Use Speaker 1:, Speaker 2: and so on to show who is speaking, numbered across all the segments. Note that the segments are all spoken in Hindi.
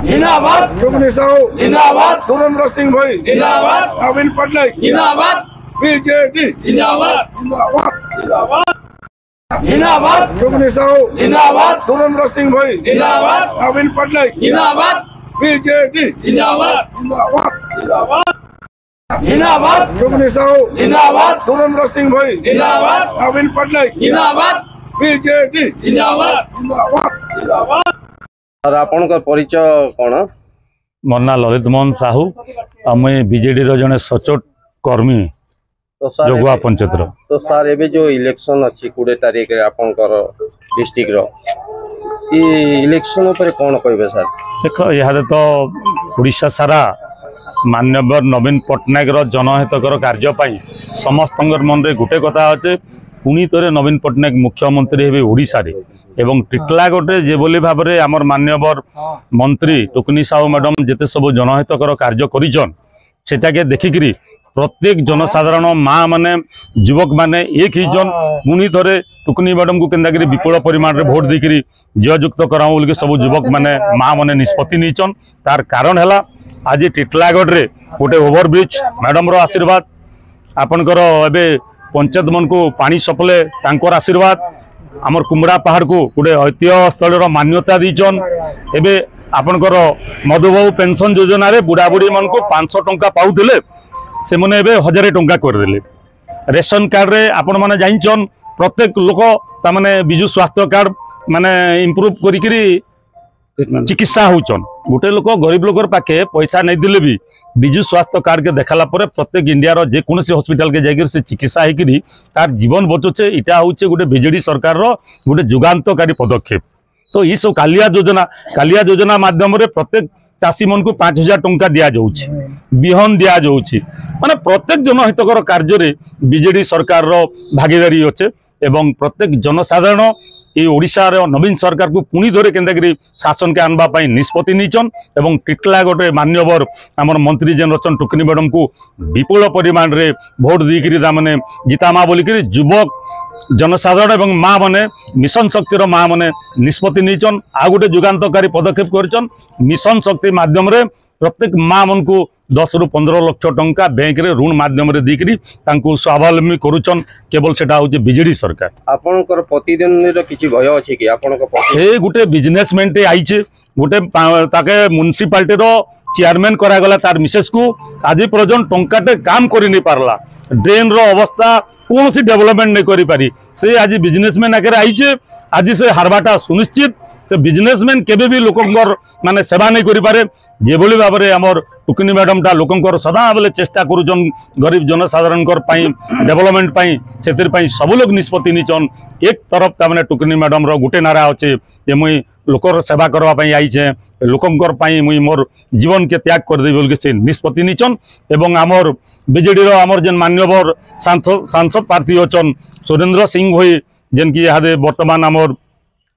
Speaker 1: जिंदाबाद
Speaker 2: टुकनी साहू
Speaker 1: जिंदाबाद
Speaker 2: सुरेंद्र सिंह भाई
Speaker 1: जिंदाबाद
Speaker 2: नवीन पटनायक
Speaker 1: जिंदाबाद
Speaker 2: बीजेडी
Speaker 1: जिंदाबाद
Speaker 2: जिंदाबाद
Speaker 1: जिंदाबाद
Speaker 2: टुकनी साहू
Speaker 1: जिंदाबाद
Speaker 2: सुरेंद्र सिंह भाई
Speaker 1: जिंदाबाद
Speaker 2: नवीन पटनायक
Speaker 1: जिंदाबाद
Speaker 2: बीजेडी
Speaker 1: जिंदाबाद
Speaker 2: जिंदाबाद
Speaker 1: जिंदाबाद
Speaker 2: टुकनी साहू
Speaker 1: जिंदाबाद
Speaker 2: सुरेंद्र सिंह भाई
Speaker 1: जिंदाबाद
Speaker 2: नवीन पटनायक
Speaker 1: जिंदाबाद
Speaker 2: बीजेडी
Speaker 1: जिंदाबाद
Speaker 2: जिंदाबाद
Speaker 1: जिंदाबाद
Speaker 3: सर आपण परिचय कौन?
Speaker 4: मो ना ललित मोहन साहू मुई बीजेडी जड़े सचोट कर्मी
Speaker 3: तो सर
Speaker 4: जगुआ पंचायत
Speaker 3: तो सर एबे जो इलेक्शन अच्छी 20 तारीख आपंकर डिस्ट्रिक्ट इलेक्शन ऊपर कौन कहे सर?
Speaker 4: देख यहाँ तो उड़ीसा सारा माननीय नवीन पट्टनायक जनहितकर कार्यपाई समस्त मन में गोटे कथा अच्छे पुणी थे नवीन पट्टनायक मुख्यमंत्री हे ओडिशा रे एवं टिटलागढ़ जेभली भाव में आमर माननीय मंत्री टुकनी साहू मैडम जिते सब जनहितकर कार्य करिछन सेटाके देखिकी प्रत्येक जनसाधारण माँ माने युवक माने एक ही जन पुणी थे टुकनी मैडम को केन्दा विपुल परिमाण में भोट देकर जययुक्त कराऊँ बोल सब युवक माने माँ माने निष्पत्ति नहीं तार कारण है आज टिटलागढ़ रे गोटे ओवरब्रिज मैडम रो आशीर्वाद आपणकर एबे पंचायत मन को पानी सप्लाय तांकर आशीर्वाद आमर कुमड़ा पहाड़ को गोटे ऐतिह्य स्थल मान्यता दीचन एबे आपणकर मधुबाबू पेंशन योजना रे बुढ़ा बुढ़ी मन को 500 टंका पाउथिले से मैंने 1000 टंका करदेले रेशन कार्ड रे आपण माने जाइछन प्रत्येक लोक तामाने बिजु स्वास्थ्य कार्ड माने इम्प्रूव करिकरी चिकित्सा होचन गोटे लोक गरीब लोकर पाखे पैसा नहीं दिले भी बिजु स्वास्थ्य कार्ड के देखाला परे प्रत्येक इंडिया रो जेकोसी हॉस्पिटल के जाकर से चिकित्सा होकरी तार जीवन बचुचे इटा होचे गोटे बीजेडी सरकार रो गोटे जुगान्तकारी पदक्षेप। तो ये सब कालिया योजना माध्यम रे प्रत्येक चाषी मन को 5000 टंका दिया जाउछि बिहन दिया जाउछि माने प्रत्येक जनहितकर कार्य रे बीजेडी सरकार रो भागीदारी अच्छे एवं प्रत्येक जनसाधारण ये ओडिशा रे नवीन सरकार को पुणी धरे केन्दागिरी शासन के आनबा पई निष्पत्ति नीचन एवं टिटलागढ़ मान्यवर आमर मंत्री जेन रचन टुकनी मैडम को विपुल परिमाण रे भोट दीकरी माने जितामा बोलिकरी युवक जनसाधारण एवं माँ माने मिशन शक्तिर माँ माने निष्पत्ति नीचन आ गोटे जुगान्तकारी पदक्षेप करचन मिशन शक्ति माध्यम रे प्रत्येक माँ मन को 10 ରୁ 15 लाख टंका बैंक रे ऋण माध्यम रे दीकरी तांको स्वावलंबी करूचन केवल सेटा होचे बीजेडी सरकार।
Speaker 3: आपनकर प्रतिदिन रो किछि भय अछि कि आपनकर
Speaker 4: ए गोटे बिजनेसमैन टे आइछे गोटे ताके म्युनिसिपालिटी रो चेयरमैन करा गला तार मिसेस को आज पर्यंत टंकाटे काम करि नै पारला ड्रेन रो अवस्था कौन सी डेवलपमेंट नहीं करि पारी से आज बिजनेसमैन आके आइछे आज से हारबाटा सुनिश्चित से बिजनेसमैन केबे भी लोकंकर माने सेवा नहीं करि पारे जेभली भाव में आमर टुकनी मैडम टा लोकंकर सदा बेले चेष्टा करुचन गरीब जनसाधारण डेवलपमेंट पाई सेतिर पाई सब लोग निष्पत्ति नीचन एक तरफ तामने टुकनी मैडम रो गुटे नारा अच्छे जे मुई लोकर सेवा करवा पाई आइछे लोकंकर पाई मुई मोर जीवन के त्याग कर दे बोल के से निष्पत्ति नीचन एवं आमर बीजेडी रो आमर जेन मान्यवर सांसद प्रार्थी अछन सुरेंद्र सिंह भाई जेन की यहाँ वर्तमान आमर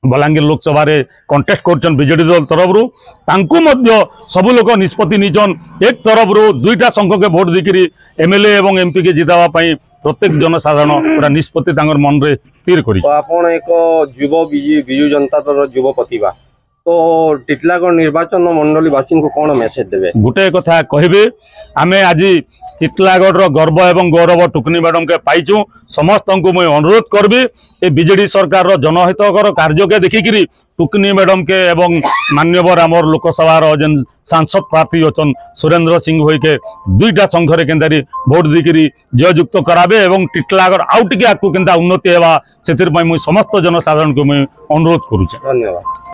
Speaker 4: बलांगीर लोकसभा रे कंटेस्ट करछन बीजेडी दल तरफ रु तांकु मध्य सबु लोक निष्पत्ति निजन एक तरफ रु 2टा संघ के भोट देकरी एमएलए एवं एमपी के जितावा पई प्रत्येक जनसाधारण पूरा निष्पत्ति तांगर मन रे स्थिर करी।
Speaker 3: तो आपण एक युव बिजु जनता दल युव प्रतिभा तो टिटलागढ़ निर्वाचन मंडली वासी को कौन मेसेज देबे?
Speaker 4: गोटे कथा कहबे आमे आज टिटलागढ़ गर्व एवं गौरव टुकनी मैडम के पाइचु समस्त को मुझे अनुरोध करबी ए बीजेडी सरकार जनहितकर कार्य के देखिकी टुकनी मैडम के एवं मान्यवर आमर लोकसभा जेन सांसद प्रार्थी अच्छन सुरेंद्र सिंह भाई के 2टा संघरे केन्दारी भोट देकरी जययुक्त कराबे एवं टिटलागढ़ आउ टिके आकु केन्दा उन्नति हेबा सेतिर पई मुई समस्त जनसाधारण को मुई अनुरोध करूचे।
Speaker 3: धन्यवाद।